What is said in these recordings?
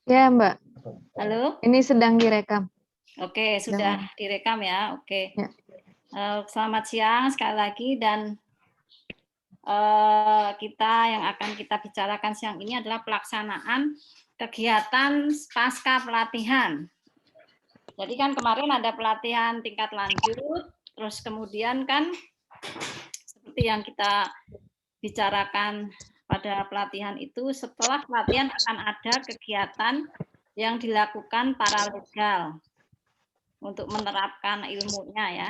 Ya, Mbak. Halo? Ini sedang direkam. Oke, sudah direkam ya. Oke. Ya. Selamat siang sekali lagi dan kita yang akan kita bicarakan siang ini adalah pelaksanaan kegiatan pasca pelatihan. Jadi kan kemarin ada pelatihan tingkat lanjut, terus kemudian kan seperti yang kita bicarakan pada pelatihan itu, setelah pelatihan akan ada kegiatan yang dilakukan paralegal untuk menerapkan ilmunya ya,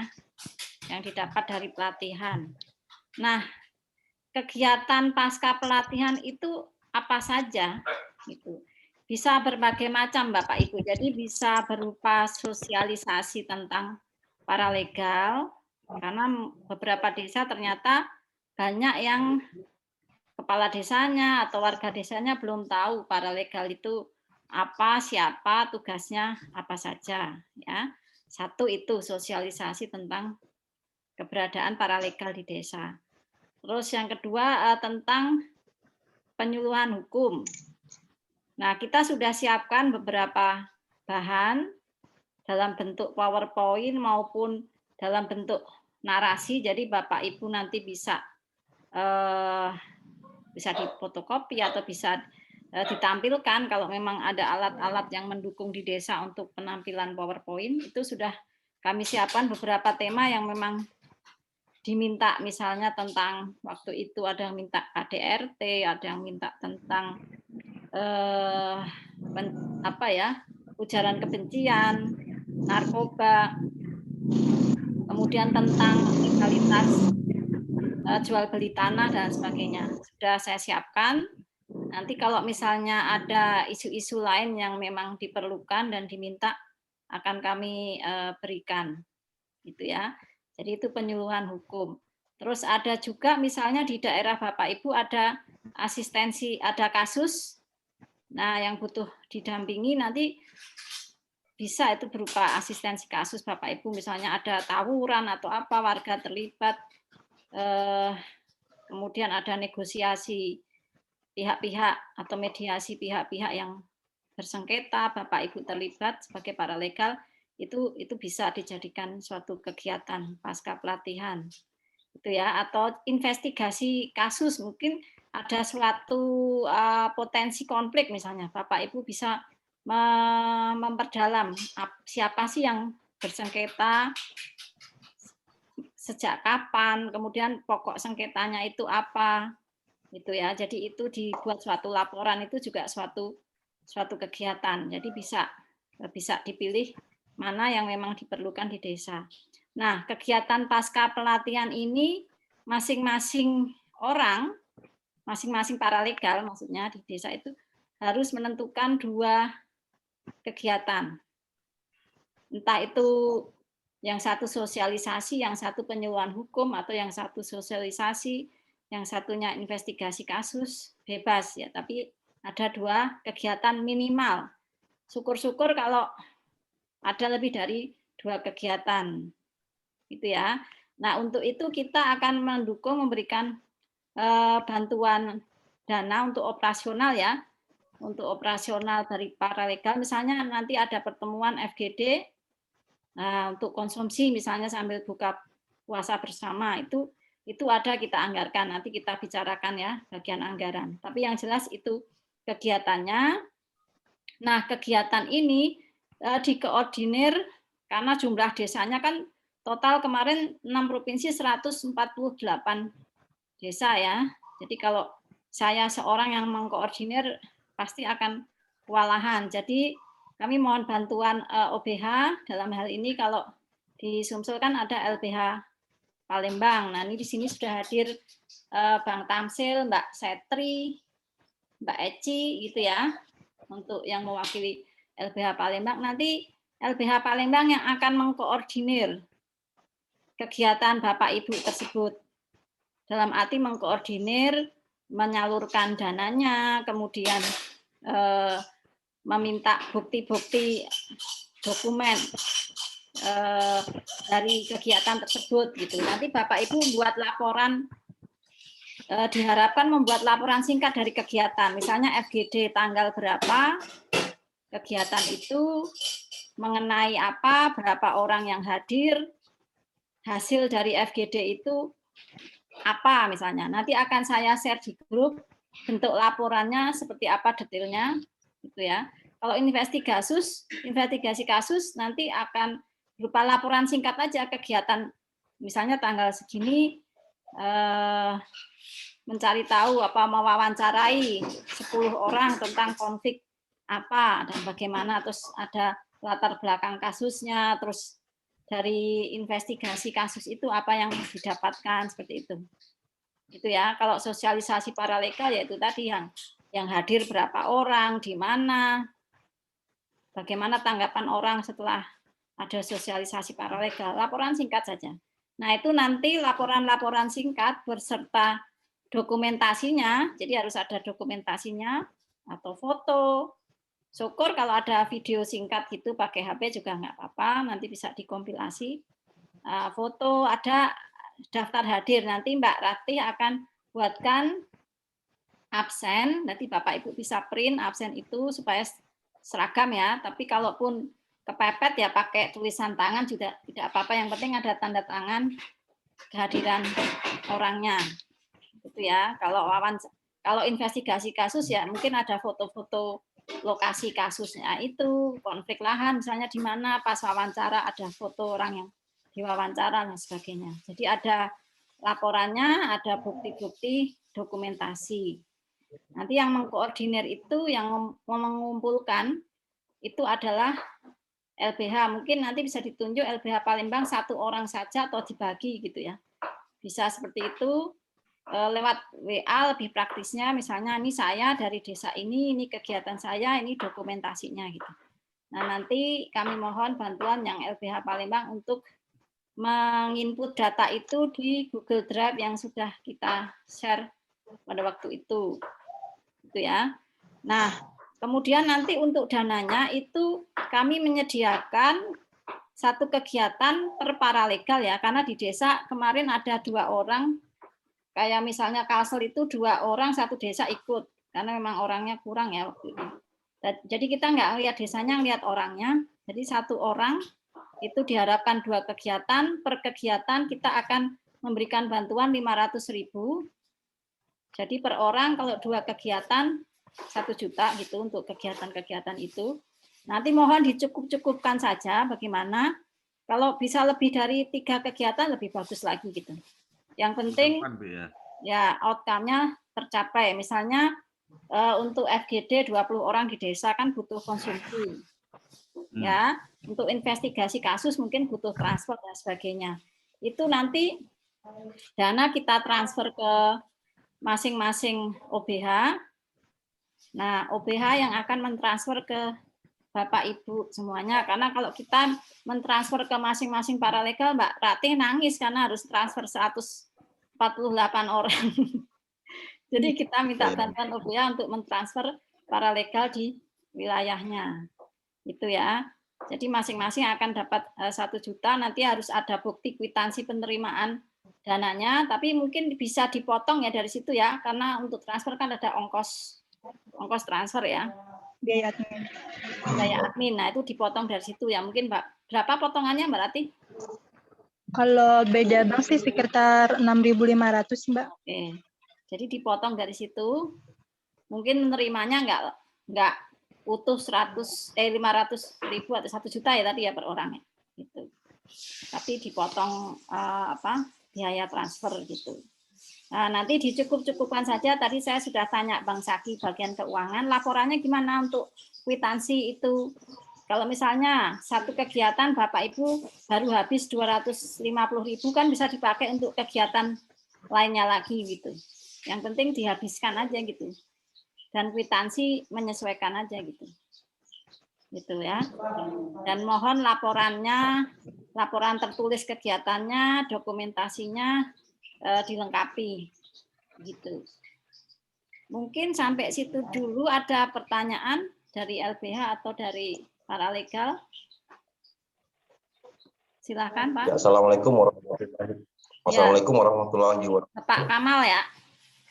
yang didapat dari pelatihan. Nah, kegiatan pasca pelatihan itu apa saja? Gitu. Bisa berbagai macam Bapak Ibu. Jadi bisa berupa sosialisasi tentang paralegal, karena beberapa desa ternyata banyak yang kepala desanya atau warga desanya belum tahu paralegal itu apa, siapa, tugasnya apa saja. Ya. Satu itu sosialisasi tentang keberadaan paralegal di desa. Terus yang kedua tentang penyuluhan hukum. Nah, kita sudah siapkan beberapa bahan dalam bentuk PowerPoint maupun dalam bentuk narasi. Jadi Bapak Ibu nanti bisa difotokopi atau bisa ditampilkan kalau memang ada alat-alat yang mendukung di desa untuk penampilan PowerPoint. Itu sudah kami siapkan beberapa tema yang memang diminta, misalnya tentang waktu itu ada yang minta KDRT, ada yang minta tentang ujaran kebencian, narkoba, kemudian tentang legalitas jual beli tanah dan sebagainya. Sudah saya siapkan. Nanti kalau misalnya ada isu-isu lain yang memang diperlukan dan diminta, akan kami berikan, gitu ya. Jadi itu penyuluhan hukum. Terus ada juga misalnya di daerah Bapak Ibu ada asistensi, ada kasus, nah yang butuh didampingi nanti bisa itu berupa asistensi kasus Bapak Ibu, misalnya ada tawuran atau apa, warga terlibat, kemudian ada negosiasi pihak-pihak atau mediasi pihak-pihak yang bersengketa, Bapak Ibu terlibat sebagai paralegal, itu bisa dijadikan suatu kegiatan pasca pelatihan. Itu ya, atau investigasi kasus, mungkin ada suatu potensi konflik misalnya, Bapak Ibu bisa memperdalam siapa sih yang bersengketa, sejak kapan, kemudian pokok sengketanya itu apa, gitu ya. Jadi itu dibuat suatu laporan, itu juga suatu kegiatan. Jadi bisa dipilih mana yang memang diperlukan di desa. Nah, kegiatan pasca pelatihan ini masing-masing orang, masing-masing paralegal maksudnya di desa itu harus menentukan 2 kegiatan. Entah itu yang satu sosialisasi, yang satu penyuluhan hukum, atau yang satu sosialisasi, yang satunya investigasi kasus, bebas ya. Tapi ada 2 kegiatan minimal. Syukur-syukur kalau ada lebih dari 2 kegiatan, gitu ya. Nah, untuk itu kita akan mendukung, memberikan bantuan dana untuk operasional ya, untuk operasional dari paralegal. Misalnya nanti ada pertemuan FGD, nah, untuk konsumsi misalnya sambil buka puasa bersama, itu ada kita anggarkan, nanti kita bicarakan ya bagian anggaran. Tapi yang jelas itu kegiatannya. Nah, kegiatan ini dikoordinir karena jumlah desanya kan total kemarin 6 provinsi 148 desa ya. Jadi kalau saya seorang yang mengkoordinir pasti akan kewalahan. Jadi kami mohon bantuan OBH dalam hal ini, kalau di Sumsel kan ada LBH Palembang. Nah, ini di sini sudah hadir Bang Tamsil, Mbak Setri, Mbak Eci gitu ya, untuk yang mewakili LBH Palembang. Nanti LBH Palembang yang akan mengkoordinir kegiatan Bapak Ibu tersebut. Dalam arti mengkoordinir, menyalurkan dananya, kemudian meminta bukti-bukti dokumen dari kegiatan tersebut gitu. Nanti Bapak Ibu buat laporan, diharapkan membuat laporan singkat dari kegiatan, misalnya FGD tanggal berapa, kegiatan itu mengenai apa, berapa orang yang hadir, hasil dari FGD itu apa misalnya. Nanti akan saya share di grup bentuk laporannya seperti apa detailnya, gitu ya. Kalau investigasi kasus nanti akan berupa laporan singkat aja kegiatan, misalnya tanggal segini mencari tahu apa mewawancarai 10 orang tentang konflik apa dan bagaimana, terus ada latar belakang kasusnya, terus dari investigasi kasus itu apa yang didapatkan, seperti itu. Itu ya. Kalau sosialisasi paralegal yaitu tadi yang hadir berapa orang, di mana, bagaimana tanggapan orang setelah ada sosialisasi paralegal. Laporan singkat saja. Nah, itu nanti laporan-laporan singkat berserta dokumentasinya, jadi harus ada dokumentasinya atau foto. Syukur kalau ada video singkat gitu pakai HP juga nggak apa-apa, nanti bisa dikompilasi. Foto, ada daftar hadir, nanti Mbak Ratih akan buatkan absen, nanti Bapak Ibu bisa print absen itu supaya seragam ya, tapi kalaupun kepepet ya pakai tulisan tangan juga tidak apa-apa, yang penting ada tanda tangan kehadiran orangnya. Itu ya. Kalau investigasi kasus ya mungkin ada foto-foto lokasi kasusnya itu, konflik lahan misalnya di mana, pas wawancara ada foto orang yang diwawancara dan sebagainya. Jadi ada laporannya, ada bukti-bukti dokumentasi. Nanti yang mengkoordinir itu, yang mengumpulkan itu adalah LBH. Mungkin nanti bisa ditunjuk LBH Palembang 1 orang saja atau dibagi gitu ya. Bisa seperti itu. Lewat WA lebih praktisnya, misalnya ini saya dari desa ini kegiatan saya, ini dokumentasinya gitu. Nah, nanti kami mohon bantuan yang LBH Palembang untuk menginput data itu di Google Drive yang sudah kita share pada waktu itu. Gitu ya. Nah, kemudian nanti untuk dananya itu kami menyediakan satu kegiatan per paralegal ya, karena di desa kemarin ada 2 orang, kayak misalnya Kalsel itu 2 orang satu desa ikut, karena memang orangnya kurang ya waktu itu. Jadi kita nggak lihat desanya, lihat orangnya. Jadi 1 orang itu diharapkan 2 kegiatan, per kegiatan kita akan memberikan bantuan 500.000. Jadi per orang kalau 2 kegiatan 1 juta gitu untuk kegiatan-kegiatan itu. Nanti mohon dicukup-cukupkan saja, bagaimana kalau bisa lebih dari 3 kegiatan lebih bagus lagi gitu. Yang penting ya outcome-nya tercapai. Misalnya untuk FGD 20 orang di desa kan butuh konsumsi. Ya, untuk investigasi kasus mungkin butuh transfer dan sebagainya. Itu nanti dana kita transfer ke masing-masing OBH. Nah, OBH yang akan mentransfer ke Bapak Ibu semuanya, karena kalau kita mentransfer ke masing-masing paralegal, Mbak Ratih nangis karena harus transfer 148 orang. Jadi kita minta bantuan OBH untuk mentransfer paralegal di wilayahnya. Itu ya. Jadi masing-masing akan dapat 1 juta, nanti harus ada bukti kwitansi penerimaan dananya, tapi mungkin bisa dipotong ya dari situ ya, karena untuk transfer kan ada ongkos transfer ya. Biaya admin. Biaya admin, nah itu dipotong dari situ ya. Mungkin Mbak, berapa potongannya Mbak Ratih? Kalau beda bank sih sekitar 6.500 Mbak. Oke, jadi dipotong dari situ. Mungkin menerimanya nggak utuh 500.000 atau 1 juta ya tadi ya per orang ya. Gitu. Tapi dipotong biaya transfer gitu. Nah, nanti dicukup-cukupkan saja. Tadi saya sudah tanya Bang Saki bagian keuangan, laporannya gimana untuk kwitansi itu. Kalau misalnya satu kegiatan Bapak Ibu baru habis 250.000 kan bisa dipakai untuk kegiatan lainnya lagi gitu. Yang penting dihabiskan aja gitu. Dan kwitansi menyesuaikan aja gitu. Gitu ya. Dan mohon laporan tertulis kegiatannya, dokumentasinya dilengkapi gitu. Mungkin sampai situ dulu. Ada pertanyaan dari LBH atau dari paralegal? Silakan Pak. Ya, Assalamualaikum warahmatullahi wabarakatuh. Pak Kamal ya.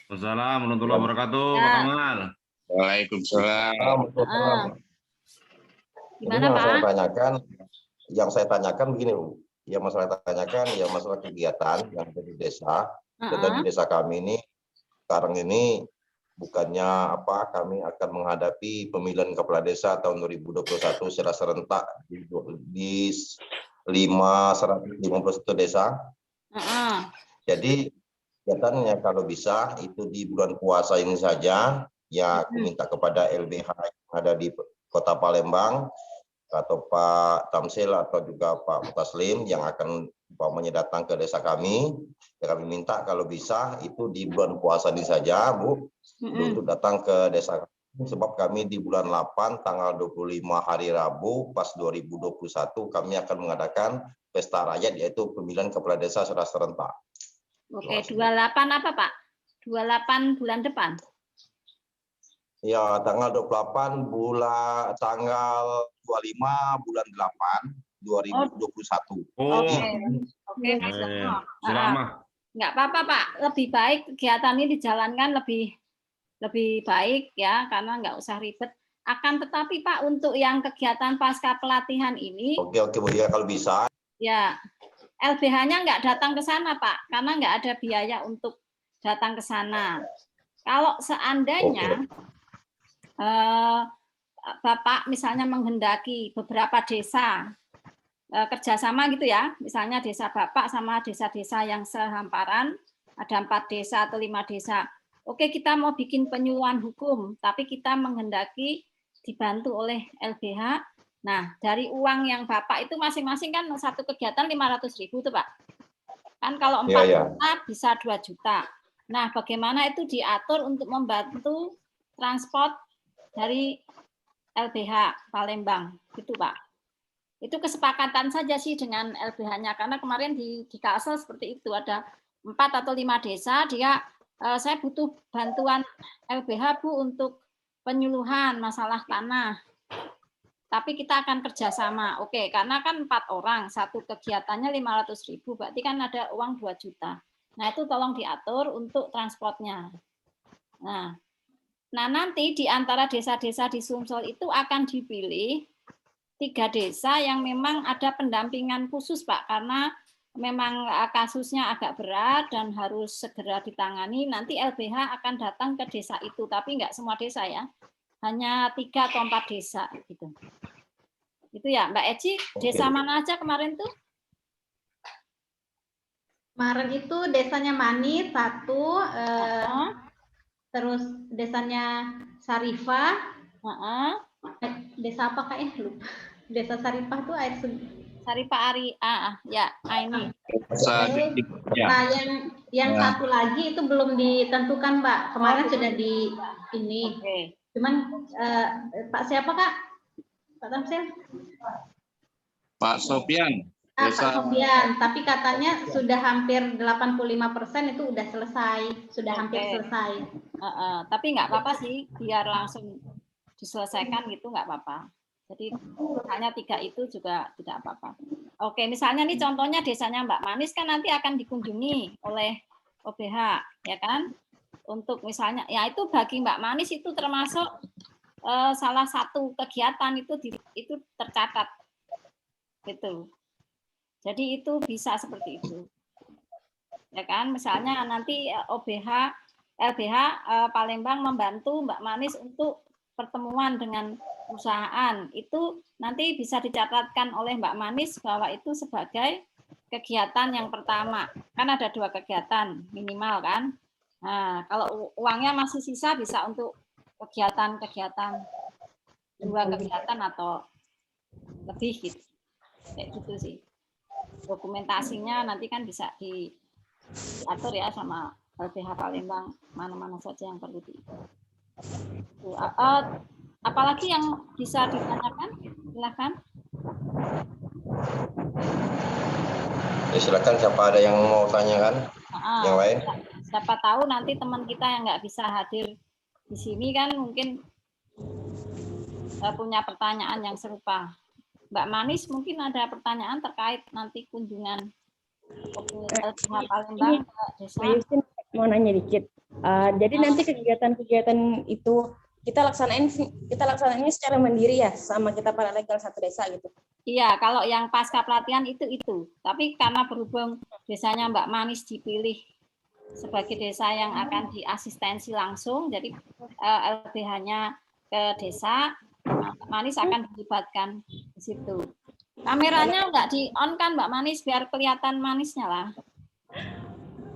Wassalamualaikum warahmatullahi wabarakatuh. Pak Kamal. Waalaikumsalam. Gimana Pak? Yang saya tanyakan begini, Bu. Yang masalah tanyakan, yang masalah kegiatan yang ada di desa. Dan di desa kami ini sekarang ini bukannya apa, kami akan menghadapi pemilihan kepala desa tahun 2021 secara serentak di 151 desa. Jadi kegiatannya kalau bisa itu di bulan puasa ini saja. Ya, aku minta kepada LBH yang ada di Kota Palembang atau Pak Tamsil atau juga Pak Mutaslim yang akan datang ke desa kami. Ya, kami minta kalau bisa itu di bulan puasa ini saja, Bu, untuk datang ke desa kami. Sebab kami di bulan 8 tanggal 25 hari Rabu pas 2021 kami akan mengadakan pesta rakyat yaitu pemilihan kepala desa secara serentak. Oke, 28 apa Pak? 28 bulan depan? Ya, tanggal 28 tanggal 25 bulan 8 2021. Oke. Nggak apa-apa Pak, lebih baik kegiatan ini dijalankan lebih baik ya, karena nggak usah ribet. Akan tetapi Pak, untuk yang kegiatan pasca pelatihan ini, Oke Bu, ya kalau bisa. Ya, LBH-nya nggak datang ke sana Pak, karena nggak ada biaya untuk datang ke sana. Kalau seandainya Bapak misalnya menghendaki beberapa desa kerjasama gitu ya, misalnya desa Bapak sama desa-desa yang sehamparan, ada 4 desa atau 5 desa. Oke, kita mau bikin penyuluhan hukum, tapi kita menghendaki dibantu oleh LBH. Nah, dari uang yang Bapak itu masing-masing kan satu kegiatan 500.000 tuh Pak. Kan kalau 4 juta bisa 2 juta. Nah, bagaimana itu diatur untuk membantu transport dari LBH Palembang, gitu Pak. Itu kesepakatan saja sih dengan LBH-nya, karena kemarin di Kalsel seperti itu, ada 4 atau 5 desa, saya butuh bantuan LBH Bu untuk penyuluhan masalah tanah. Tapi kita akan kerjasama, oke, karena kan 4 orang, satu kegiatannya 500.000, berarti kan ada uang 2 juta. Nah, itu tolong diatur untuk transportnya. Nah, nanti di antara desa-desa di Sumsel itu akan dipilih 3 desa yang memang ada pendampingan khusus, Pak, karena memang kasusnya agak berat dan harus segera ditangani. Nanti LBH akan datang ke desa itu, tapi nggak semua desa ya, hanya 3 atau 4 desa gitu. Itu ya, Mbak Eci, desa mana aja kemarin tuh? Kemarin itu desanya Manis 1, terus desanya Sarifah, desa apa kak ya lupa. Desa Sarifah tuh air Sarifah Ari, ya, ini. Nah, yang satu lagi itu belum ditentukan Mbak. Kemarin sudah di ini. Cuman Pak siapa kak? Pak Tamsil? Pak Sofian. Pak Sofian, tapi katanya sudah hampir 85% itu udah selesai, sudah hampir selesai. Tapi nggak apa-apa sih, biar langsung diselesaikan gitu nggak apa-apa. Jadi hanya 3 itu juga tidak apa-apa. Oke, misalnya nih contohnya desanya Mbak Manis kan nanti akan dikunjungi oleh OBH, ya kan? Untuk misalnya, ya itu bagi Mbak Manis itu termasuk salah satu kegiatan itu tercatat, gitu. Jadi itu bisa seperti itu, ya kan? Misalnya nanti LBH Palembang membantu Mbak Manis untuk pertemuan dengan perusahaan, itu nanti bisa dicatatkan oleh Mbak Manis bahwa itu sebagai kegiatan yang pertama. Kan ada 2 kegiatan minimal kan. Nah, kalau uangnya masih sisa bisa untuk kegiatan-kegiatan 2 kegiatan atau lebih gitu. Kayak gitu sih. Dokumentasinya nanti kan bisa diatur ya sama LBH Palembang, mana-mana saja yang perlu diatur. Apalagi yang bisa ditanyakan? Silakan. Ya, silakan siapa ada yang mau tanyakan? Yang lain? Siapa tahu nanti teman kita yang nggak bisa hadir di sini kan mungkin punya pertanyaan yang serupa. Mbak Manis mungkin ada pertanyaan terkait nanti kunjungan LBH Palembang ke desa. Mau nanya dikit. Jadi nanti kegiatan-kegiatan itu kita laksanain ini secara mandiri ya, sama kita paralegal satu desa gitu. Iya, kalau yang pasca pelatihan itu. Tapi karena berhubung desanya Mbak Manis dipilih sebagai desa yang akan diasistensi langsung, jadi LBH-nya ke desa, Mbak Manis akan dilibatkan di situ. Kameranya nggak di-on kan Mbak Manis, biar kelihatan manisnya lah.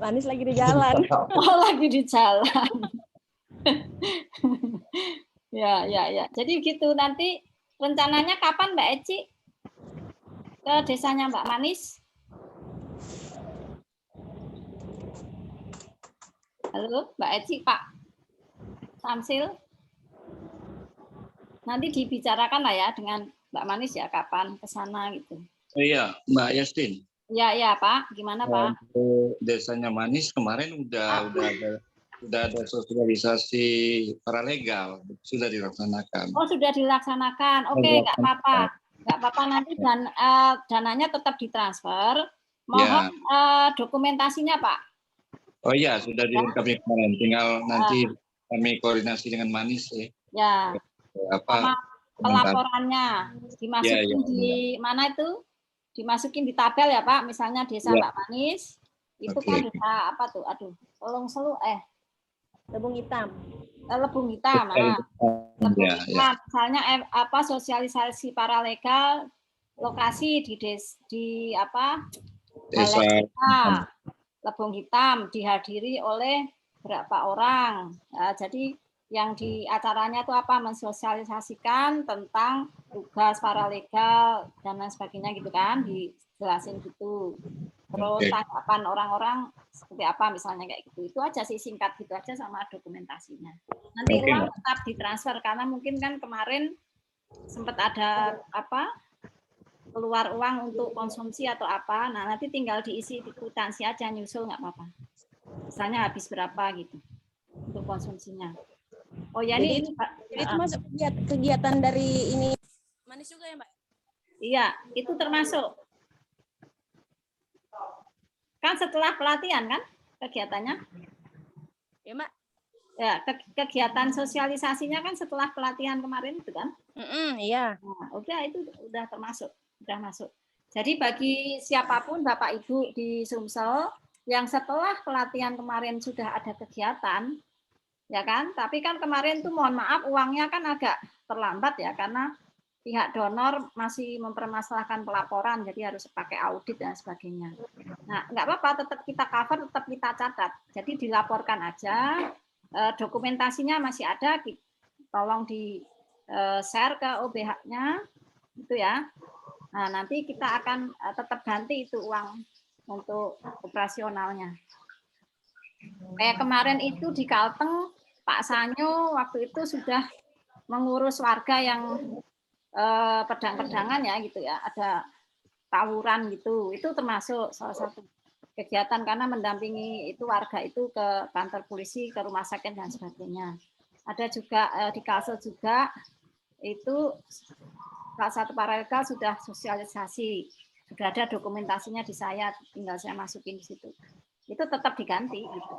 Manis lagi di jalan. Oh, lagi di jalan. Ya. Jadi gitu, nanti rencananya kapan Mbak Eci ke desanya Mbak Manis? Halo, Mbak Eci, Pak Samsil. Nanti dibicarakan lah ya dengan Mbak Manis ya, kapan ke sana gitu. Iya, Mbak Yastin. Iya, Pak. Gimana, Pak? Untuk desanya Manis kemarin udah ada sosialisasi paralegal, sudah dilaksanakan. Oh, sudah dilaksanakan. Oke, nggak apa-apa. Nggak apa-apa, nanti dananya tetap ditransfer. Mohon dokumentasinya, Pak. Oh iya, sudah dilengkapi kemarin. Tinggal nanti kami koordinasi dengan Manis ya. Ya. Apa pelaporannya dimasukin di mana itu? Dimasukin di tabel ya, Pak. Misalnya desa Mbak Manis. Itu kan desa apa tuh? Aduh, tolong Lebung Hitam. Lebung Hitam. Lebung Hitam. Misalnya sosialisasi paralegal lokasi di desa Lebung Hitam dihadiri oleh berapa orang. Jadi yang di acaranya itu apa? Mensosialisasikan tentang tugas paralegal dan lain sebagainya gitu kan, dijelasin gitu. Terus tanggapan orang-orang seperti apa misalnya kayak gitu. Itu aja sih, singkat gitu aja sama dokumentasinya. Nanti uang tetap ditransfer karena mungkin kan kemarin sempat ada keluar uang untuk konsumsi atau apa. Nah, nanti tinggal diisi di kwitansi aja, nyusul nggak apa-apa. Misalnya habis berapa gitu untuk konsumsinya. Oh ya, jadi itu masuk kegiatan dari ini Manis juga ya, Mbak? Iya, itu termasuk. Kan setelah pelatihan kan kegiatannya? Ya, Mbak. Ya, kegiatan sosialisasinya kan setelah pelatihan kemarin itu kan? Iya. Nah, udah itu udah termasuk, udah masuk. Jadi bagi siapapun Bapak Ibu di Sumsel yang setelah pelatihan kemarin sudah ada kegiatan, ya kan? Tapi kan kemarin tuh mohon maaf uangnya kan agak terlambat ya karena pihak donor masih mempermasalahkan pelaporan, jadi harus pakai audit dan sebagainya. Nah, nggak apa-apa, tetap kita cover, tetap kita catat. Jadi dilaporkan aja, dokumentasinya masih ada, tolong di share ke OBH-nya, gitu ya. Nah, nanti kita akan tetap ganti itu uang untuk operasionalnya. Kayak kemarin itu di Kalteng, Pak Sanyo waktu itu sudah mengurus warga yang pedang-pedangan ya gitu ya, ada tawuran gitu, itu termasuk salah satu kegiatan karena mendampingi itu warga itu ke kantor polisi, ke rumah sakit dan sebagainya. Ada juga di Kalsel juga itu salah satu paralegal sudah sosialisasi, sudah ada dokumentasinya di saya, tinggal saya masukin di situ. Itu tetap diganti gitu.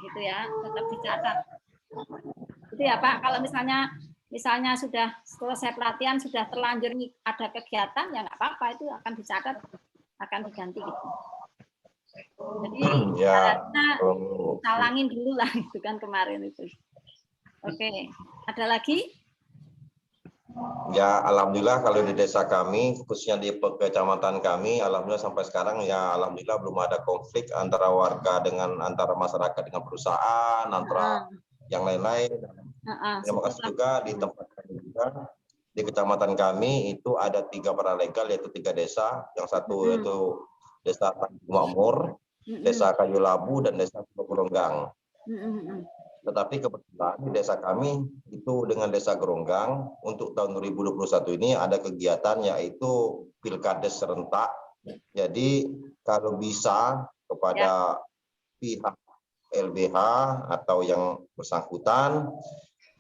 Gitu ya, tetap dicatat. Itu ya Pak, kalau misalnya sudah selesai pelatihan, sudah terlanjur ada kegiatan, ya nggak apa-apa, itu akan dicatat, akan diganti gitu. Jadi salangin dulu lah, itu kan kemarin itu. Oke, ada lagi? Ya, alhamdulillah kalau di desa kami, khususnya di kecamatan kami, alhamdulillah sampai sekarang ya alhamdulillah belum ada konflik antara warga antara masyarakat dengan perusahaan, antara yang lain-lain. Terima kasih juga di tempat kami juga di kecamatan kami itu ada 3 paralegal yaitu 3 desa, yang satu yaitu Desa Tanjung Makmur, Desa Kayu Labu dan Desa Geronggang. Tetapi kebetulan di desa kami itu dengan Desa Geronggang untuk tahun 2021 ini ada kegiatan yaitu Pilkades serentak. Jadi kalau bisa kepada pihak LBH atau yang bersangkutan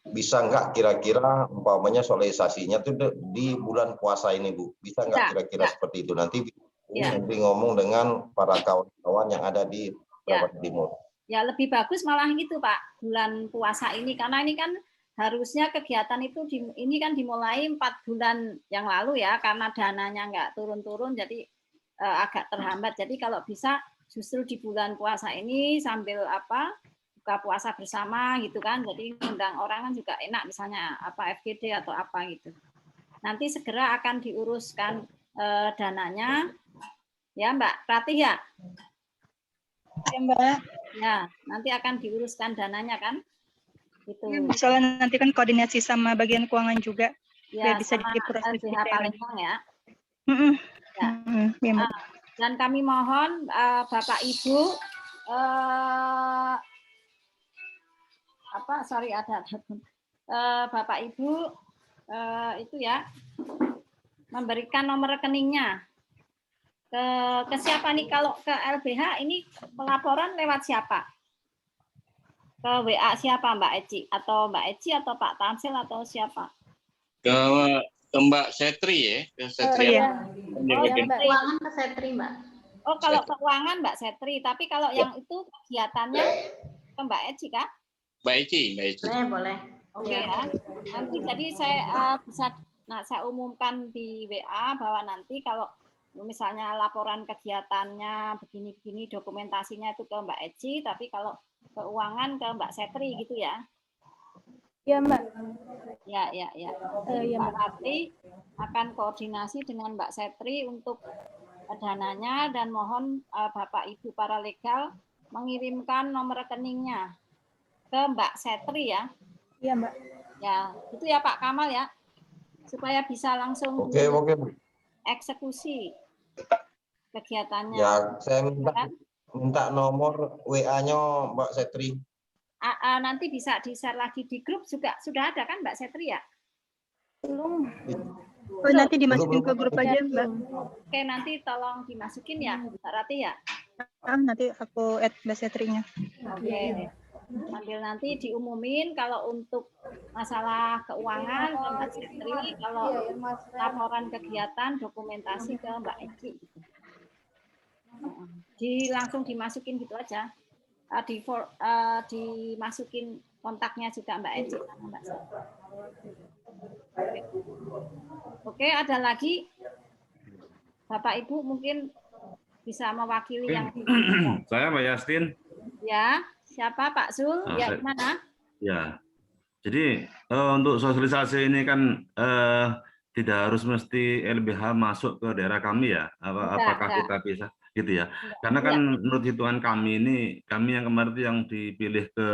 bisa nggak kira-kira umpamanya sosialisasinya tuh di bulan puasa ini Bu, bisa nggak kira-kira seperti itu nanti ngomong dengan para kawan-kawan yang ada di Jawa Timur. Ya lebih bagus malah gitu Pak, bulan puasa ini, karena ini kan harusnya kegiatan itu ini kan dimulai 4 bulan yang lalu ya, karena dananya nggak turun-turun jadi agak terhambat. Jadi kalau bisa justru di bulan puasa ini sambil buka puasa bersama gitu kan, jadi undang orang kan juga enak, misalnya FGD atau apa gitu. Nanti segera akan diuruskan dananya ya Mbak Ratih ya. Ya Mbak. Ya, nanti akan diuruskan dananya kan? Itu. Ya, soalnya nanti kan koordinasi sama bagian keuangan juga. Ya, bisa sama diproses LBH Palembang ya. Ya. Ya, Mbak. Dan kami mohon Bapak Ibu Bapak Ibu itu ya memberikan nomor rekeningnya ke siapa nih? Kalau ke LBH ini pelaporan lewat siapa? Ke WA siapa, Mbak Eci? Atau Mbak Eci atau Pak Tamsil atau siapa? Ke Mbak Setri ya, ke Setri. Keuangan ke Setri, Mbak. Oh, kalau keuangan Mbak Setri, tapi kalau yang itu kegiatannya ke Mbak Eci kah? Mbak Eci. Boleh. Oke ya. Nanti jadi saya saya umumkan di WA bahwa nanti kalau misalnya laporan kegiatannya begini-begini, dokumentasinya itu ke Mbak Eci, tapi kalau keuangan ke Mbak Setri gitu ya. Ya, Mbak. Ya. Mbak Ratih akan koordinasi dengan Mbak Setri untuk dananya dan mohon Bapak Ibu paralegal mengirimkan nomor rekeningnya ke Mbak Setri ya. Iya, Mbak. Ya, itu ya Pak Kamal ya. Supaya bisa langsung eksekusi kegiatannya. Ya, saya minta nomor WA-nya Mbak Setri. Nanti bisa di-share lagi di grup juga sudah ada kan Mbak Setri ya? Belum. Oh, nanti dimasukin ke grup aja, Mbak. Oke, nanti tolong dimasukin ya, Mbak Ratih ya. Nanti aku add Mbak Setrinya. Oke. Sambil nanti diumumin kalau untuk masalah keuangan ke Mbak Setri, kalau laporan kegiatan dokumentasi ke Mbak Eci. Langsung dimasukin gitu aja. Dimasukin kontaknya juga Mbak Eci sama Mbak Setri. Oke, ada lagi Bapak Ibu mungkin bisa mewakili yang saya Mbak Yastin. Ya, siapa Pak Zul? Ya, gimana? Ya, jadi untuk sosialisasi ini kan tidak harus mesti LBH masuk ke daerah kami ya. Apakah kita bisa gitu ya? Karena kan menurut hitungan kami ini, kami yang kemarin itu yang dipilih ke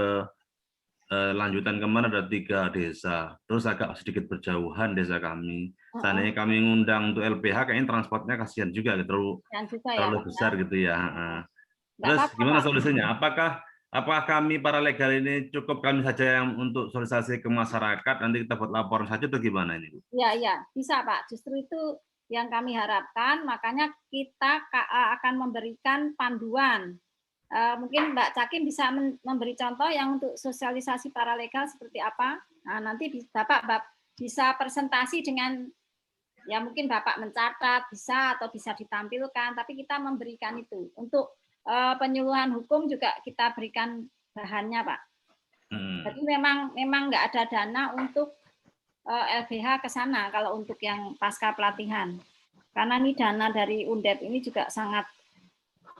lanjutan kemarin ada 3 desa, terus agak sedikit berjauhan desa kami. Seandainya kami ngundang untuk LBH, kayaknya transportnya kasihan juga, terlalu besar gitu ya. Terus gimana solusinya? Apakah kami para legal ini cukup kami saja yang untuk sosialisasi ke masyarakat, nanti kita buat laporan saja atau gimana ini? Iya, bisa Pak. Justru itu yang kami harapkan, makanya kita akan memberikan panduan. Mungkin Mbak Cakim bisa memberi contoh yang untuk sosialisasi paralegal seperti apa. Nah, nanti Bapak bisa presentasi dengan, ya mungkin Bapak mencatat, bisa atau bisa ditampilkan, tapi kita memberikan itu. Untuk penyuluhan hukum juga kita berikan bahannya, Pak. Jadi memang nggak ada dana untuk LBH ke sana kalau untuk yang pasca pelatihan. Karena ini dana dari Undep ini juga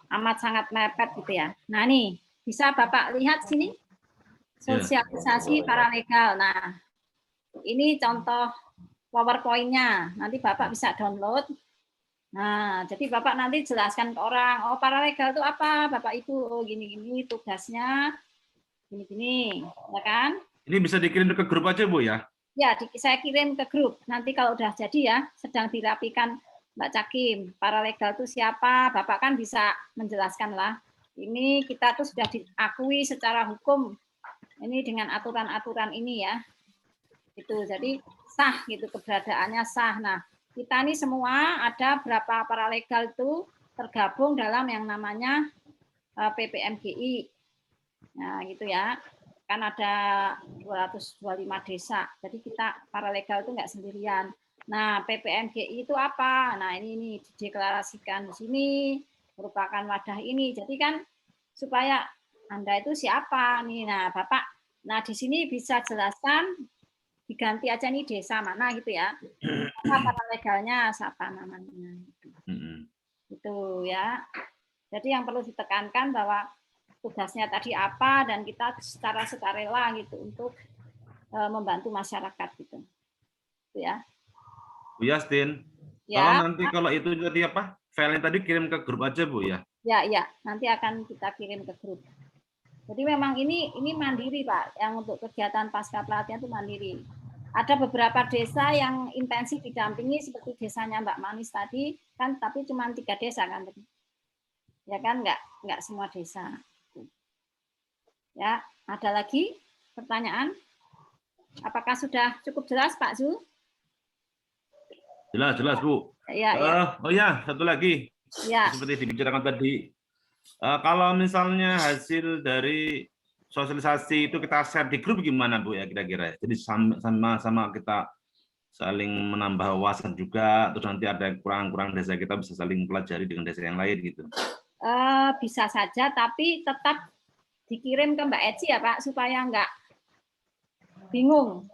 amat sangat mepet gitu ya. Nah nih, bisa Bapak lihat sini, sosialisasi paralegal. Nah, ini contoh PowerPoint-nya. Nanti Bapak bisa download. Nah, jadi Bapak nanti jelaskan ke orang, oh paralegal itu apa, Bapak Ibu, oh gini-gini tugasnya, gini-gini, ya kan? Ini bisa dikirim ke grup aja, Bu ya? Ya, saya kirim ke grup. Nanti kalau udah jadi ya, sedang dirapikan Mbak Cakim, paralegal itu siapa? Bapak kan bisa menjelaskan lah. Ini kita tuh sudah diakui secara hukum. Ini dengan aturan-aturan ini ya. Itu jadi sah gitu, keberadaannya sah. Nah, kita ini semua ada berapa paralegal itu tergabung dalam yang namanya PPMGI. Nah, gitu ya. Kan ada 225 desa. Jadi kita paralegal itu nggak sendirian. Nah, PPMGI itu apa? Nah, ini dideklarasikan di sini, merupakan wadah ini. Jadi kan supaya Anda itu siapa nih? Nah, Bapak, nah di sini bisa jelaskan diganti aja nih desa mana gitu ya. Apa legalnya, siapa namanya. Itu ya. Jadi yang perlu ditekankan bahwa tugasnya tadi apa dan kita secara sukarela gitu untuk membantu masyarakat gitu. Itu ya. Bu Yastin, Ya. kalau itu tadi apa? File yang tadi kirim ke grup aja, Bu ya. Ya, nanti akan kita kirim ke grup. Jadi memang ini mandiri, Pak, yang untuk kegiatan pasca pelatihan itu mandiri. Ada beberapa desa yang intensif didampingi seperti desanya Mbak Manis tadi, kan tapi cuma 3 desa kan. Ya kan, nggak semua desa. Ya, ada lagi pertanyaan? Apakah sudah cukup jelas, Pak Zu? Jelas, Bu. Ya. Oh ya, satu lagi. Ya. Seperti dibicarakan tadi, kalau misalnya hasil dari sosialisasi itu kita share di grup gimana, Bu ya kira-kira? Jadi sama-sama kita saling menambah wawasan juga, terus nanti ada kurang-kurang desa kita bisa saling pelajari dengan desa yang lain gitu. Bisa saja, tapi tetap dikirim ke Mbak Eci ya Pak, supaya nggak bingung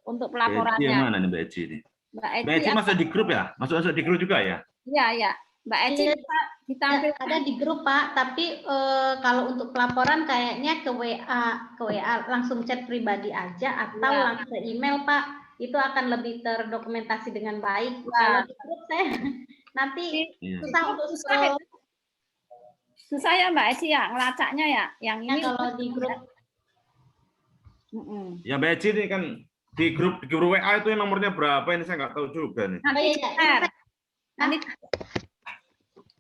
untuk pelaporannya. Yang mana nih Mbak Eci ini? Mbak Eci masuk di grup ya? Masuk di grup juga ya? Iya. Mbak Eci ditampil ada di grup Pak, tapi kalau untuk pelaporan kayaknya ke WA langsung chat pribadi aja atau langsung ke email Pak, itu akan lebih terdokumentasi dengan baik. Kalau di grup saya nanti susah untuk susah ya Mbak Eci ya ngelacaknya ya. Yang ini kalau di grup. Ya Mbak Eci ini kan di grup WA itu yang nomornya berapa ini saya nggak tahu juga nih.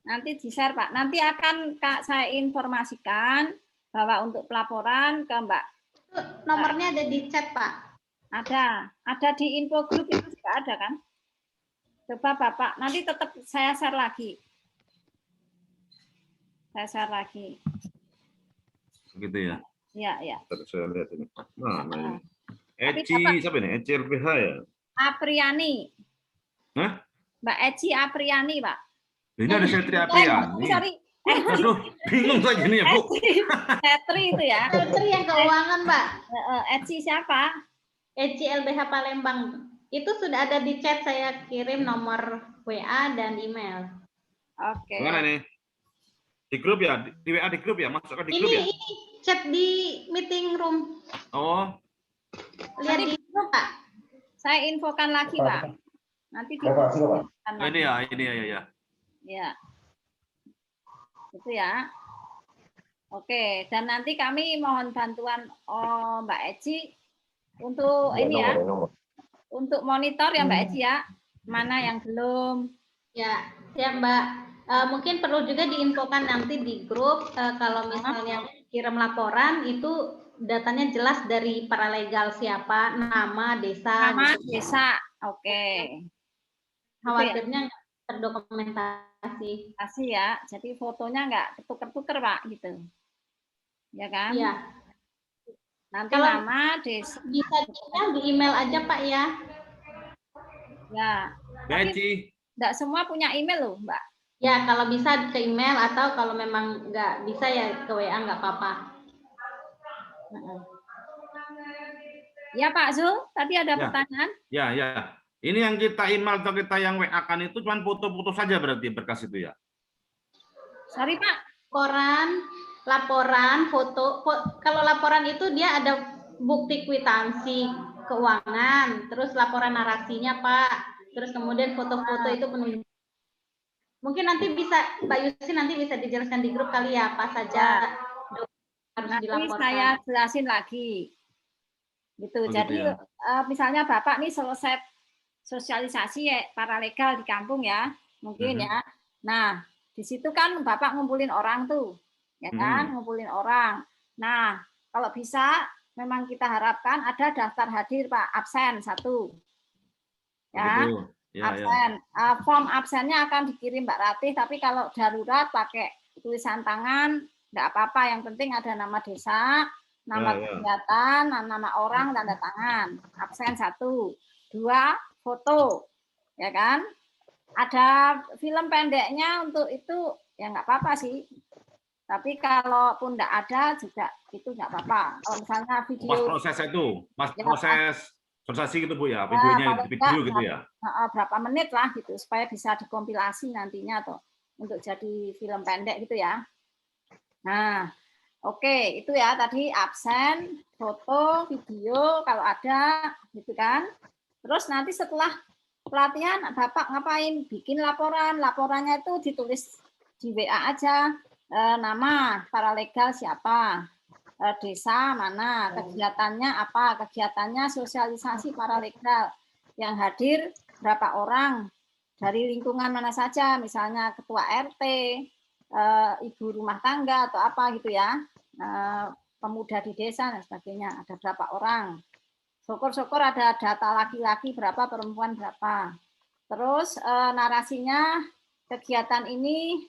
Nanti di-share Pak. Nanti akan saya informasikan bahwa untuk pelaporan ke Mbak. Nomornya ada di chat Pak. Ada di info grup itu juga ada kan? Coba Bapak, nanti tetap saya share lagi. Begitu ya? Iya. Saya lihat ini. Nah, Eci siapa ini? Eci LBH ya? Apriani. Hah? Mbak Eci Apriani, Pak. Ini ada Setri Apriani. Sorry. Aduh, bingung saja ini ya, Bu. Setri itu ya. Setri yang keuangan, Mbak. Eci siapa? Eci LBH Palembang. Itu sudah ada di chat, saya kirim nomor WA dan email. Oke. Mana nih? Di grup ya? Di WA di grup ya? Masukkan di grup ya? Ini chat di meeting room. Oh. Lihat di grup, Pak. Saya infokan lagi, Pak. Nanti di Ini ya. Ya. Itu ya. Oke, dan nanti kami mohon bantuan Mbak Eci untuk ini ya. Untuk monitor ya Mbak Eci ya. Mana yang belum? Ya, Mbak. Mungkin perlu juga diinfokan nanti di grup kalau misalnya kirim laporan itu datanya jelas dari paralegal siapa, nama, desa. Nama, desa. Oke. Khawatirnya nggak terdokumentasi. Kasih ya. Jadi fotonya nggak ketuker-tuker Pak gitu. Ya kan? Iya. Nanti kalau nama, desa. Bisa di email aja Pak ya. Ya. Tapi nggak semua punya email loh Mbak. Ya, kalau bisa ke email atau kalau memang nggak bisa ya ke WA nggak apa-apa. Ya Pak Zul, tadi ada pertanyaan? Ya. Ini yang kita email atau kita yang WA kan itu cuma foto-foto saja berarti berkas itu ya? Sorry Pak. Laporan, foto. Kalau laporan itu dia ada bukti kwitansi keuangan, terus laporan narasinya Pak, terus kemudian foto-foto itu penunjuk. Mungkin nanti bisa Mbak Yusi nanti bisa dijelaskan di grup kali ya apa saja harus dilaporkan. Saya jelasin lagi. Gitu. Jadi misalnya Bapak nih selesai sosialisasi paralegal di kampung ya, mungkin ya. Nah, di situ kan Bapak ngumpulin orang tuh. Ya kan, ngumpulin orang. Nah, kalau bisa memang kita harapkan ada daftar hadir Pak, absen 1. Ya. Absen. Form absennya akan dikirim Mbak Ratih, tapi kalau darurat pakai tulisan tangan, enggak apa-apa. Yang penting ada nama desa, nama kegiatan, nama orang, tanda tangan. Absen 1. 2, foto. Ya kan? Ada film pendeknya untuk itu, ya enggak apa-apa sih. Tapi kalaupun tidak ada juga itu nggak apa-apa. Kalau misalnya Pas video proses itu, pas Ya, proses sensasi gitu Bu ya, ya, videonya paling video enggak gitu ya. berapa menit lah gitu supaya bisa dikompilasi nantinya atau untuk jadi film pendek gitu ya. Nah, oke, itu ya tadi absen, foto, video kalau ada gitu kan. Terus nanti setelah pelatihan Bapak ngapain? Bikin laporan. Laporannya itu ditulis di WA aja. Nama paralegal siapa? Desa mana? Kegiatannya apa? Kegiatannya sosialisasi paralegal. Yang hadir berapa orang? Dari lingkungan mana saja? Misalnya ketua RT, ibu rumah tangga atau apa gitu ya, pemuda di desa dan sebagainya, ada berapa orang. Syukur-syukur ada data laki-laki berapa, perempuan berapa. Terus narasinya kegiatan ini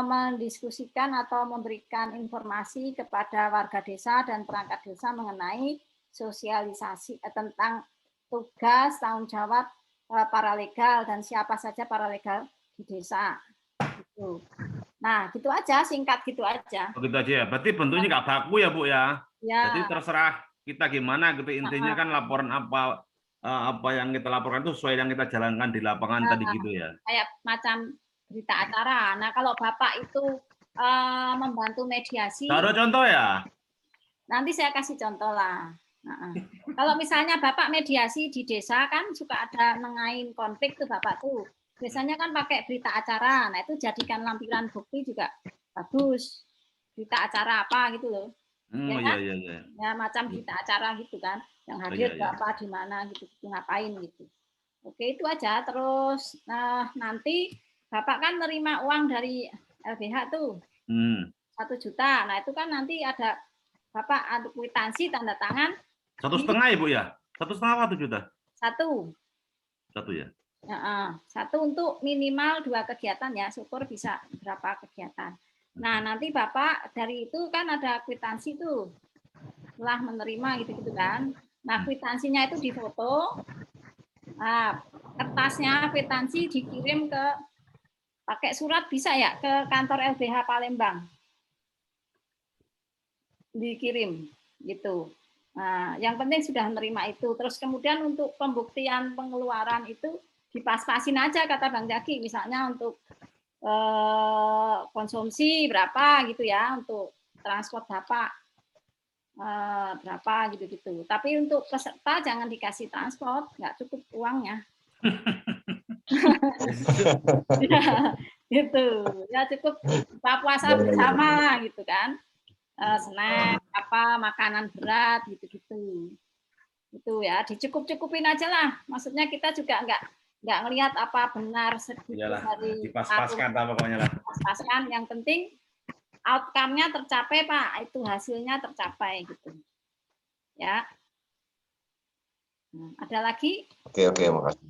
mendiskusikan atau memberikan informasi kepada warga desa dan perangkat desa mengenai sosialisasi tentang tugas, tanggung jawab paralegal dan siapa saja paralegal di desa. Gitu. Nah, gitu aja, singkat gitu aja. Begitu aja ya. Berarti bentuknya nggak baku ya Bu ya. Ya. Jadi terserah kita gimana gitu. Intinya kan laporan apa yang kita laporkan itu sesuai yang kita jalankan di lapangan tadi gitu ya. Kayak macam berita acara. Nah, kalau Bapak itu membantu mediasi. Ada contoh ya? Nanti saya kasih contoh lah. Kalau misalnya Bapak mediasi di desa kan suka ada nengahin konflik tuh Bapak tuh. Biasanya kan pakai berita acara. Nah, itu jadikan lampiran bukti juga bagus. Berita acara apa gitu loh. Ya kan? Iya. Ya macam berita acara gitu kan. Yang hadir berapa di mana gitu, ngapain gitu. Oke, itu aja. Terus nanti Bapak kan nerima uang dari LBH tuh. 1 juta. Nah, itu kan nanti ada Bapak ada kwitansi tanda tangan 1,5 ya Bu ya? 1,5 atau 1 juta? 1. 1 ya? Ya, 1 untuk minimal 2 kegiatan ya, syukur bisa berapa kegiatan. Nah, nanti Bapak dari itu kan ada kwitansi tuh, setelah menerima gitu-gitu kan. Nah, kwitansinya itu difoto, nah, kertasnya kwitansi dikirim ke, pakai surat bisa ya, ke kantor LBH Palembang. Dikirim, gitu. Nah, yang penting sudah menerima itu. Terus kemudian untuk pembuktian pengeluaran itu, dipas-pasin aja kata Bang Jaki, misalnya untuk konsumsi berapa gitu ya, untuk transport Bapak berapa gitu-gitu. Tapi untuk peserta jangan dikasih transport, nggak cukup uangnya. Ya, gitu. Ya cukup buka puasa bersama gitu kan. Snack apa, makanan berat gitu-gitu. Itu ya, dicukup-cukupin aja lah. Maksudnya kita juga nggak ngelihat apa benar sedikit dari dipaskan pokoknya lah. Dipaskan, yang penting outcome-nya tercapai Pak, itu hasilnya tercapai gitu. Ya. Ada lagi? Oke, makasih.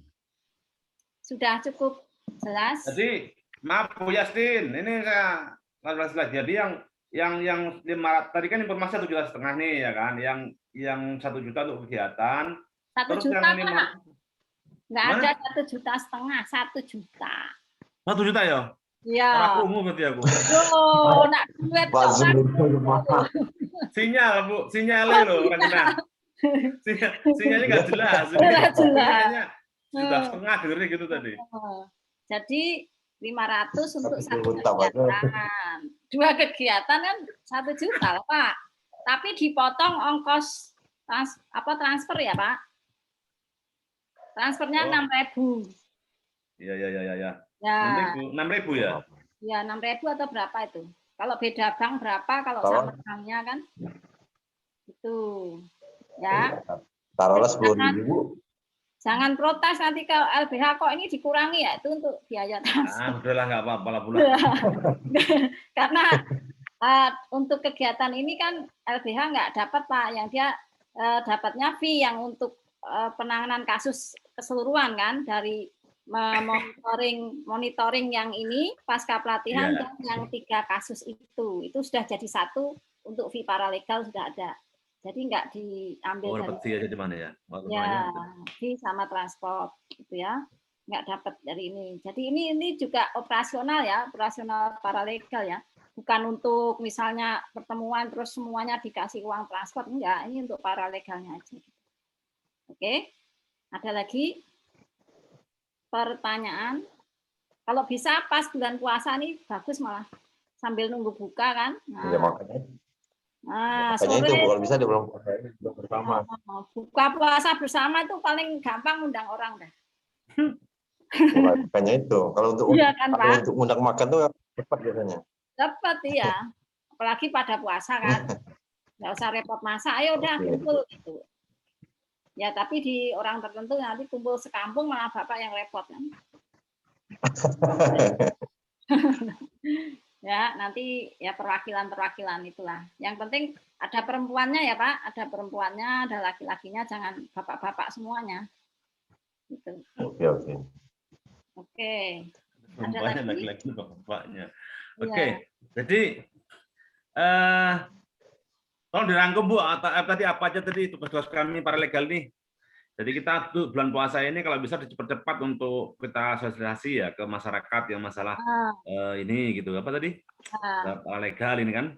Sudah cukup jelas? Jadi maaf Bu Yastin, ini saya jadi yang 500 tadi kan informasi 1,5 juta nih ya kan, yang 1 juta untuk kegiatan. 1 juta Pak. Nggak ada 1,5 juta, 1 juta. 1 juta ya? Iya. Para promo berarti aku. Loh, nak duit kok kan. Sinyal Bu, sinyalnya loh kan. Sinyalnya nggak jelas. Nggak jelas. Sudah setengah dengernya gitu tadi. Jadi 500 untuk 1 kegiatan. 2 kegiatan kan 1 juta lah, Pak. Tapi dipotong ongkos transfer ya, Pak. Transfernya 6.000. Iya. Ya. 6.000 ya? Ya, 6.000 atau berapa itu? Kalau beda bank berapa, kalau sama banknya kan? Itu. Ya. Taruhlah 10.000. Jangan protes nanti kalau LBH kok ini dikurangi ya, itu untuk biaya transfer. Udahlah nggak apa-apa lah pula. Karena untuk kegiatan ini kan LBH nggak dapat Pak, yang dia dapatnya fee yang untuk penanganan kasus keseluruhan kan, dari monitoring yang ini pasca pelatihan dan yang 3 kasus itu sudah jadi 1 untuk fee paralegal sudah ada. Jadi nggak diambil dari aja di mana ya? Ya, fee sama transport gitu ya, nggak dapat dari ini. Jadi ini juga operasional ya, operasional paralegal ya. bukan untuk misalnya pertemuan terus semuanya dikasih uang transport, enggak, ini untuk para legalnya aja. Oke, ada lagi pertanyaan? Kalau bisa pas bulan puasa nih bagus malah sambil nunggu buka kan. Ya, makanya Sore itu kalau bisa di bulan puasa ini buka bersama. Buka puasa bersama itu paling gampang undang orang dah. Makanya itu kalau untuk Iya kan, Pak? untuk undang makan tuh cepat biasanya. Dapat ya, apalagi pada puasa kan. Nggak usah repot masak, ayo udah kumpul gitu. Ya tapi di orang tertentu nanti kumpul sekampung malah bapak yang repot kan. Ya nanti ya perwakilan itulah. Yang penting ada perempuannya ya Pak, ada perempuannya, ada laki-lakinya, jangan bapak-bapak semuanya. Gitu. Oke. Ada laki-laki bapaknya. Oke. Jadi tolong dirangkum Bu, tadi apa aja tadi tugas-tugas kami para legal nih. Jadi kita tuh bulan puasa ini kalau bisa dipercepat untuk kita sosialisasi ya ke masyarakat yang masalah ini gitu. Apa tadi? Para legal ini kan.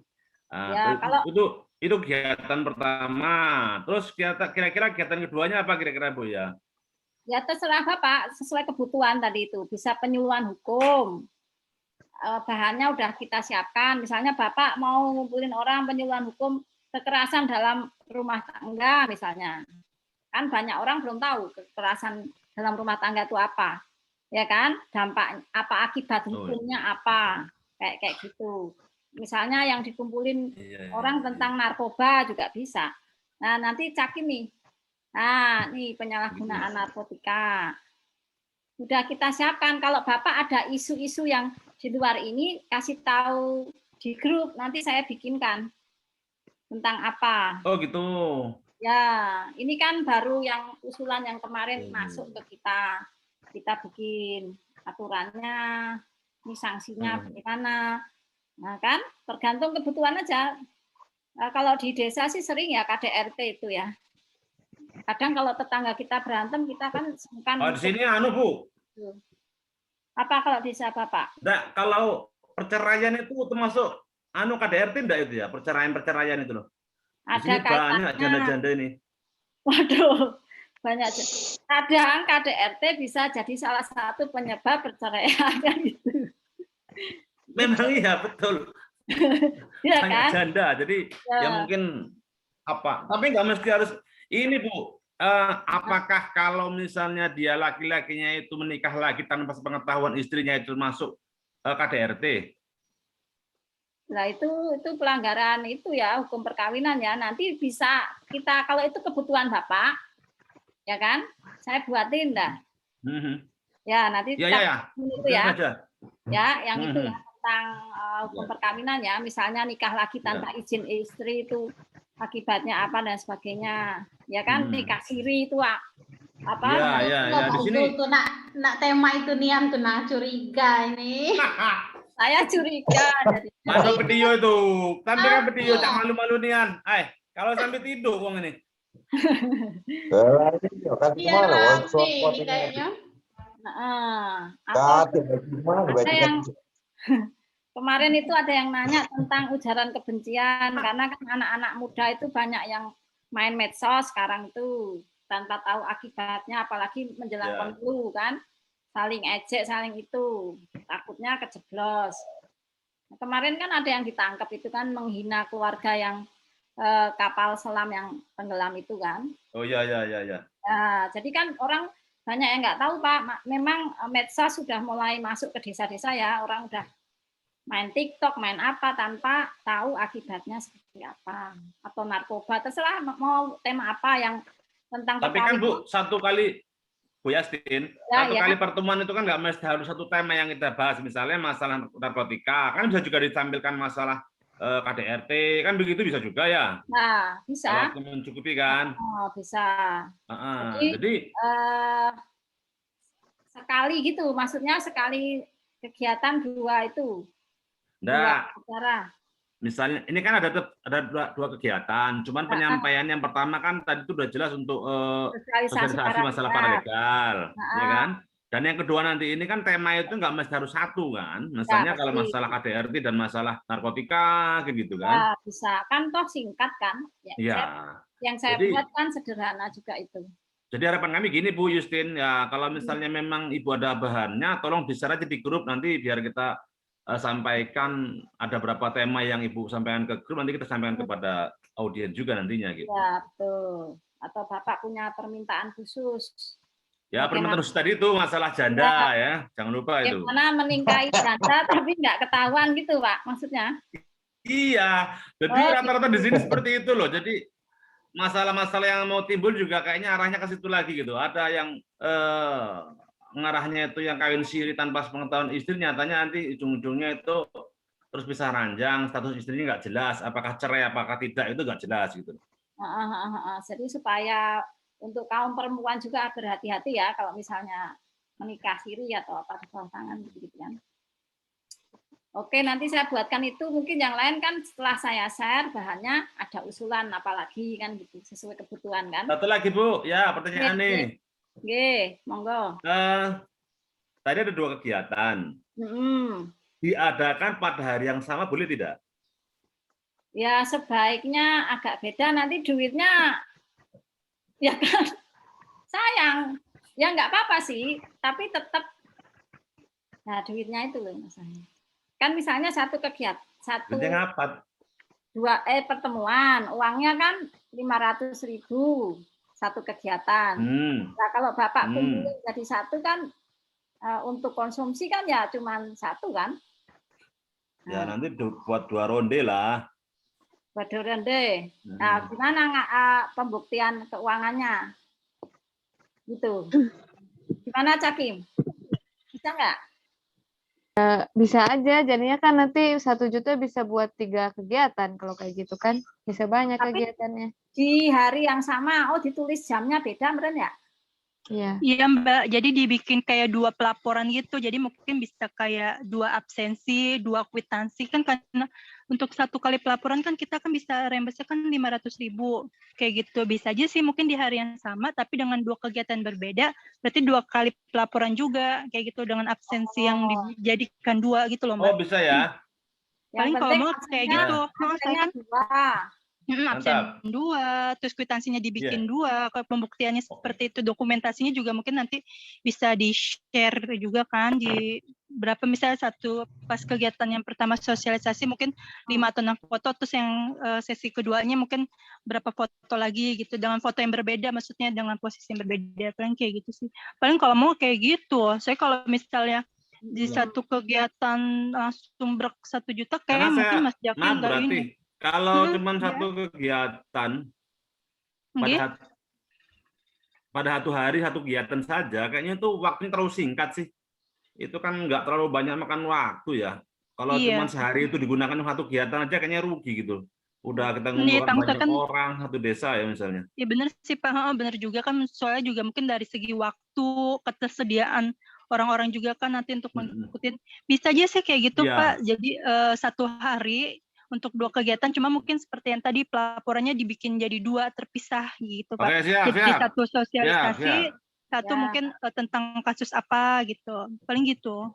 Ya, itu kegiatan pertama. Terus kira-kira kegiatan keduanya apa kira-kira Bu ya? Ya terserah Bapak, sesuai kebutuhan tadi itu. Bisa penyuluhan hukum. Bahannya udah kita siapkan. Misalnya Bapak mau ngumpulin orang penyuluhan hukum kekerasan dalam rumah tangga misalnya. Kan banyak orang belum tahu kekerasan dalam rumah tangga itu apa, ya kan? Dampak apa, akibat hukumnya apa, kayak gitu. Misalnya yang dikumpulin orang tentang narkoba juga bisa. Nah nanti Cakim nih, nah nih penyalahgunaan narkotika. Udah kita siapkan. Kalau Bapak ada isu-isu yang di luar ini, kasih tahu di grup. Nanti saya bikinkan tentang apa. Oh gitu. Ya, ini kan baru yang usulan yang kemarin masuk ke kita. Kita bikin aturannya, ini sanksinya bagaimana. Nah kan, tergantung kebutuhan aja. Nah, kalau di desa sih sering ya KDRT itu ya. Kadang kalau tetangga kita berantem, kita kan sungkan. Oh, di sini Bu. Apa kalau desa Bapak? Enggak, kalau perceraian itu termasuk KDRT enggak itu ya? Perceraian itu loh. Ada banyak janda-janda ini. Waduh, banyak. Kadang KDRT bisa jadi salah satu penyebab perceraian gitu. Memang iya betul. Ya, banyak kan? Janda, jadi ya mungkin apa? Tapi nggak mesti harus ini Bu. Apakah kalau misalnya dia laki-lakinya itu menikah lagi tanpa sepengetahuan istrinya itu masuk KDRT? Nah itu pelanggaran itu ya hukum perkawinan ya. Nanti bisa kita kalau itu kebutuhan Bapak, ya kan? Saya buatin dah. Ya nanti itu ya. Ya yang itu ya tentang hukum perkawinan ya. Misalnya nikah lagi tanpa izin istri itu akibatnya apa dan sebagainya. Ya kan nikah siri itu apa? Ya di sini. Tuh nak tema itu Niam tuh curiga ini. Saya curiga. Masuk video itu. Tampilkan video, tak malu-malu nian. Kalau sampai tidur kok ini. Iya, ini kayaknya. Kemarin itu ada yang nanya tentang ujaran kebencian karena kan anak-anak muda itu banyak yang main medsos sekarang itu tanpa tahu akibatnya, apalagi menjelang pemilu kan. Saling ejek, saling itu, takutnya kejeblos. Nah, kemarin kan ada yang ditangkap itu kan menghina keluarga yang kapal selam yang tenggelam itu kan. Oh iya. Nah, jadi kan orang banyak yang nggak tahu Pak, memang medsos sudah mulai masuk ke desa-desa ya, orang udah main TikTok, main apa tanpa tahu akibatnya seperti apa. Atau narkoba, terserah mau tema apa yang tentang. Tapi kan Bu, satu kali Bu Yastin, satu kali pertemuan itu kan nggak mesti harus satu tema yang kita bahas. Misalnya masalah narkotika, kan bisa juga ditampilkan masalah KDRT, kan begitu bisa juga ya? Nah, bisa. Kalau mencukupi kan? Oh, bisa. Jadi sekali gitu, maksudnya sekali kegiatan dua itu. Enggak. Dua acara. Misalnya ini kan ada dua kegiatan, cuman penyampaian yang pertama kan tadi itu udah jelas untuk sosialisasi masalah paralegal, ya kan? Dan yang kedua nanti ini kan tema itu nggak mesti harus satu kan. Misalnya kalau pasti. masalah KDRT dan masalah narkotika kayak gitu kan. Ya, bisa. Kan toh singkat kan. Ya, Iya. yang saya Jadi- buat kan sederhana juga itu. Jadi harapan kami gini Bu Justin, ya kalau misalnya memang Ibu ada bahannya, tolong di-share aja di grup nanti biar kita sampaikan ada berapa tema yang Ibu sampaikan ke grup, nanti kita sampaikan kepada audiens juga nantinya gitu. Ya, betul. Atau Bapak punya permintaan khusus. Ya Bagaimana- permintaan khusus tadi itu masalah janda ya, jangan lupa itu. Bagaimana meningkahi janda tapi nggak ketahuan gitu Pak, maksudnya? Iya, jadi rata-rata di sini seperti itu loh. Jadi masalah-masalah yang mau timbul juga kayaknya arahnya ke situ lagi gitu. Ada yang ngarahnya itu yang kawin siri tanpa sepengetahuan istri, nyatanya nanti ujung-ujungnya itu terus bisa ranjang, status istrinya nggak jelas, apakah cerai, apakah tidak, itu nggak jelas gitu. Jadi supaya untuk kaum perempuan juga berhati-hati ya kalau misalnya menikah siri atau apa di pasangan gitu kan. Oke, nanti saya buatkan itu. Mungkin yang lain kan setelah saya share bahannya ada usulan apalagi kan gitu sesuai kebutuhan kan. Satu lagi Bu, ya pertanyaan nih. Oke, monggo. Tadi ada 2 kegiatan. Diadakan pada hari yang sama boleh tidak? Ya sebaiknya agak beda, nanti duitnya ya kan sayang. Ya nggak apa-apa sih, tapi tetap nah duitnya itu loh masalahnya. Kan misalnya satu kegiatan, pertemuan, uangnya kan 500.000 satu kegiatan. Nah, kalau Bapak kumpulin jadi satu kan untuk konsumsi kan ya cuma satu kan. Ya nanti buat 2 ronde lah. Buat 2 ronde. Nah, gimana pembuktian keuangannya? Gitu. Gimana Cakim? Bisa nggak? Bisa aja, jadinya kan nanti 1 juta bisa buat 3 kegiatan kalau kayak gitu kan, bisa banyak kegiatannya. Di hari yang sama, ditulis jamnya beda, meren ya? Iya. Iya Mbak, jadi dibikin kayak 2 pelaporan gitu, jadi mungkin bisa kayak 2 absensi, 2 kwitansi kan, karena untuk 1 kali pelaporan kan kita kan bisa reimburse kan 500.000 kayak gitu. Bisa aja sih mungkin di hari yang sama tapi dengan 2 kegiatan berbeda, berarti 2 kali pelaporan juga kayak gitu dengan absensi yang dijadikan 2 gitu loh Mbak. Oh bisa ya. Paling kalau mau kayak gitu. Absennya 2. Absen 2, terus kwitansinya dibikin 2. Kalau pembuktiannya seperti itu, dokumentasinya juga mungkin nanti bisa di-share juga kan di berapa, misalnya satu pas kegiatan yang pertama sosialisasi mungkin 5 atau 6 foto, terus yang sesi keduanya mungkin berapa foto lagi gitu dengan foto yang berbeda, maksudnya dengan posisi yang berbeda, paling kayak gitu sih. Paling kalau mau kayak gitu. Saya kalau misalnya di satu kegiatan langsung 1 juta kayak mungkin Mas Jaki enggak ini. Kalau cuma satu kegiatan pada 1 hari 1 kegiatan saja, kayaknya itu waktunya terlalu singkat sih. Itu kan nggak terlalu banyak makan waktu ya. Kalau cuma sehari itu digunakan 1 kegiatan aja kayaknya rugi gitu. Udah kita ngumpulkan banyak orang 1 desa ya misalnya. Iya benar sih Pak, benar juga kan, soalnya juga mungkin dari segi waktu, ketersediaan orang-orang juga kan nanti untuk mengikuti. Bisa aja sih kayak gitu Pak. Jadi 1 hari untuk 2 kegiatan, cuma mungkin seperti yang tadi pelaporannya dibikin jadi 2 terpisah gitu Pak. Oke, siap, jadi siap. 1 sosialisasi, Siap. 1 mungkin tentang kasus apa gitu, paling gitu.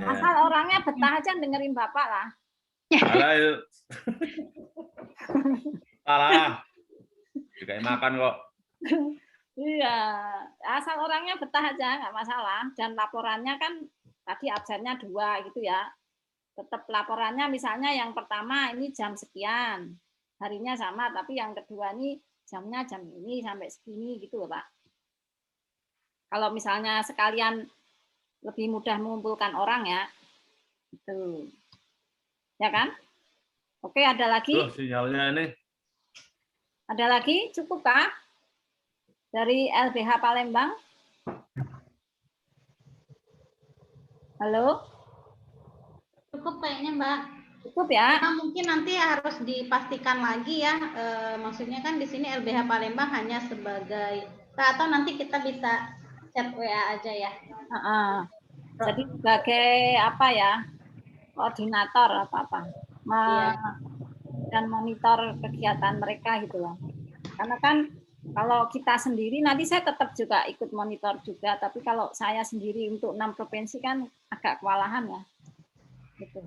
Asal orangnya betah aja dengerin Bapak lah. Salah. Juga makan kok. Iya, asal orangnya betah aja nggak masalah. Dan laporannya kan tadi absennya 2 gitu ya. Tetap laporannya misalnya yang pertama ini jam sekian, harinya sama, tapi yang kedua ini jamnya jam ini sampai segini gitu loh Pak. Kalau misalnya sekalian lebih mudah mengumpulkan orang ya, itu, ya kan? Oke, ada lagi? Sinyalnya ini. Ada lagi? Cukup Pak? Dari LBH Palembang? Halo? Cukup kayaknya Mbak. Cukup ya. Nah, mungkin nanti harus dipastikan lagi ya. Maksudnya kan di sini LBH Palembang hanya sebagai, atau nanti kita bisa chat WA aja ya. Jadi sebagai apa ya, koordinator apa-apa. Dan monitor kegiatan mereka gitu loh. Karena kan Kalau kita sendiri nanti saya tetap juga ikut monitor juga, tapi kalau saya sendiri untuk 6 provinsi kan agak kewalahan ya. Gitu.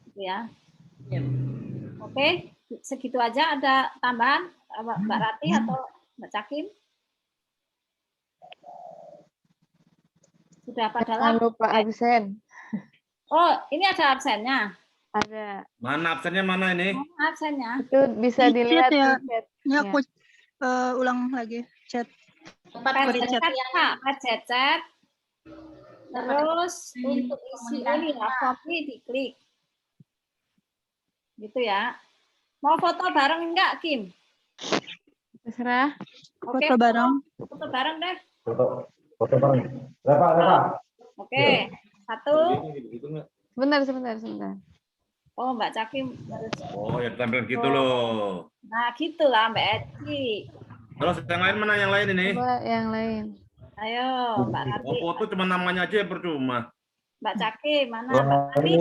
Gitu ya. Oke, segitu aja. Ada tambahan Mbak Rati atau Mbak Cakim? Sudah pada Jangan lupa absen. Oh, ini ada absennya. Ada. Mana absennya mana ini? Mana absennya? Itu bisa Di chat dilihat ya. di chat. Ini Ya. aku ulang lagi chat. Chat. Terus untuk isi ini ya, copy diklik. Gitu ya. Mau foto bareng enggak, Kim? Terserah. Oke, Foto bareng. foto bareng deh. Foto bareng. Berapa? Oke, 1. Sebentar. Oh, Mbak Cakim harus. Oh, ya tampil gitu loh. Nah, gitulah Mbak Eci. Terus yang lain mana yang lain ini? Coba yang lain. Ayo, Mbak Rati. Oh, foto cuma namanya aja percuma. Mbak Cakim, mana Mbak Rati?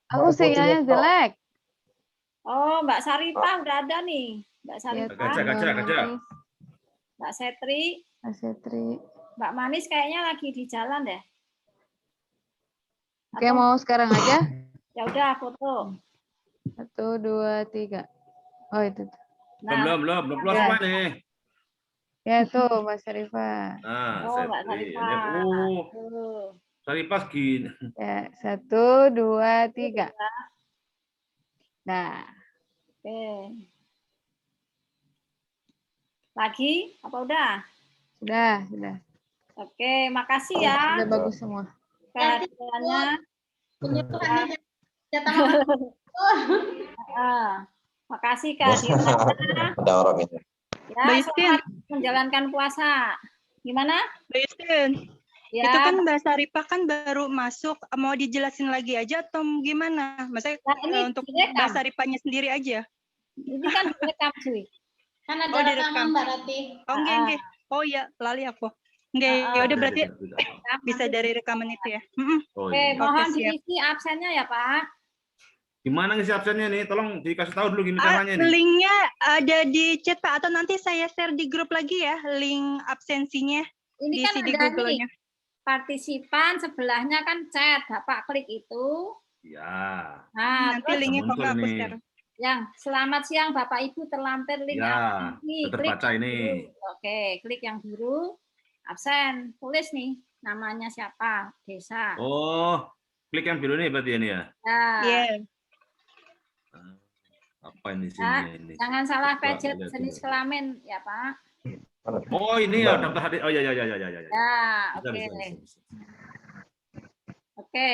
Aku sinyalnya jelek. Oh, Mbak Saripah udah ada nih. Mbak Saripah, Gajah. Mbak Setri, Mbak Setri. Mbak Manis kayaknya lagi di jalan deh. Oke, mau sekarang aja? Ya udah foto. 1, 2, 3. Oh, itu. Nah, Belum keluar semua nih. Ya, tuh Mbak Syarifah. Nah, oh Mbak Setri. Saripah. Oh, Saripah gini. Ya, 1, 2, 3. Nah, Oke. Lagi apa udah? sudah. Oke, makasih ya Sudah bagus semua. kehadirannya. Penyuluhannya Makasih kehadirannya. Ada orang ini. Ya, Mbak selamat menjalankan puasa. Gimana? Mbak Justin, Ya, itu kan Mbak Saripah kan baru masuk, mau dijelasin lagi aja atau gimana? Maksudnya Nah, ini untuk direkam. Mbak Saripahnya sendiri aja? Ini kan direkam cuy. kan ada Oh, rekaman direkam. Mbak Rati. Oh, enggak. Oh iya, lali aku. Enggak, ya udah berarti bisa dari rekaman itu ya. Oh, Oke, iya. mohon Oke, siap. diisi absennya ya Pak. Gimana ngisi absennya nih? Tolong dikasih tahu dulu gimana caranya nih. Linknya ada di chat Pak, atau nanti saya share di grup lagi ya, link absensinya Ini kan diisi di ada nih Google-nya. partisipan, sebelahnya kan chat. Bapak klik itu. Ya. Nah, Nanti terus linknya kok muncul nggak aku nih. share. yang selamat siang Bapak Ibu terlampir link Ya, ini. sudah Klik terbaca yang ini. biru. Oke, klik yang biru. Absen. Tulis nih namanya siapa, desa. Oh, klik yang biru nih berarti ini ya. Nah, Iya. Apa ini ya, sini ini? jangan salah Coba pencet lihat jenis dulu. kelamin ya Pak. Oh, ini ya daftar hadir. Oh ya. Ya, Bisa, oke. bisa. Oke.